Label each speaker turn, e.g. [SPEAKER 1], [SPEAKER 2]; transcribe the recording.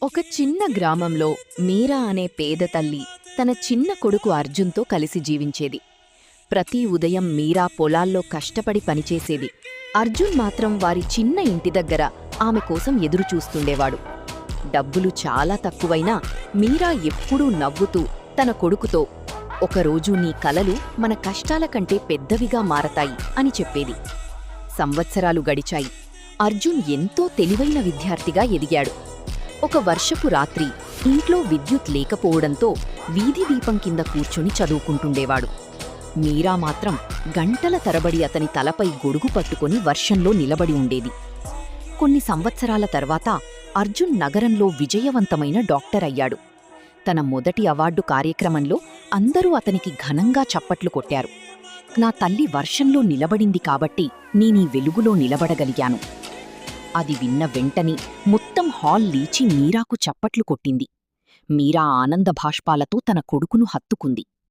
[SPEAKER 1] ఒక చిన్న గ్రామంలో మీరా అనే పేద తల్లి తన చిన్న కొడుకు అర్జున్తో కలిసి జీవించేది. ప్రతి ఉదయం మీరా పొలాల్లో కష్టపడి పనిచేసేది. అర్జున్ మాత్రం వారి చిన్న ఇంటి దగ్గర ఆమె కోసం ఎదురుచూస్తుండేవాడు. డబ్బులు చాలా తక్కువైనా మీరా ఎప్పుడూ నవ్వుతూ తన కొడుకుతో, "ఒకరోజు నీ కలలు మన కష్టాల కంటే పెద్దవిగా మారతాయి" అని చెప్పేది. సంవత్సరాలు గడిచాయి. అర్జున్ ఎంతో తెలివైన విద్యార్థిగా ఎదిగాడు. ఒక వర్షపు రాత్రి ఇంట్లో విద్యుత్ లేకపోవడంతో వీధి దీపం కింద కూర్చుని చదువుకుంటుండేవాడు. మీరా మాత్రం గంటల తరబడి అతని తలపై గొడుగు పట్టుకొని వర్షంలో నిలబడి ఉండేది. కొన్ని సంవత్సరాల తర్వాత అర్జున్ నగరంలో విజయవంతమైన డాక్టర్ అయ్యాడు. తన మొదటి అవార్డు కార్యక్రమంలో అందరూ అతనికి ఘనంగా చప్పట్లు కొట్టారు. "నా తల్లి వర్షంలో నిలబడింది కాబట్టి నేనీ వెలుగులో నిలబడగలిగాను." అది విన్న వెంటనే మొత్తం హాల్ లేచి మీరాకు చప్పట్లు కొట్టింది. మీరా ఆనంద భాష్పాలతో తన కొడుకును హత్తుకుంది.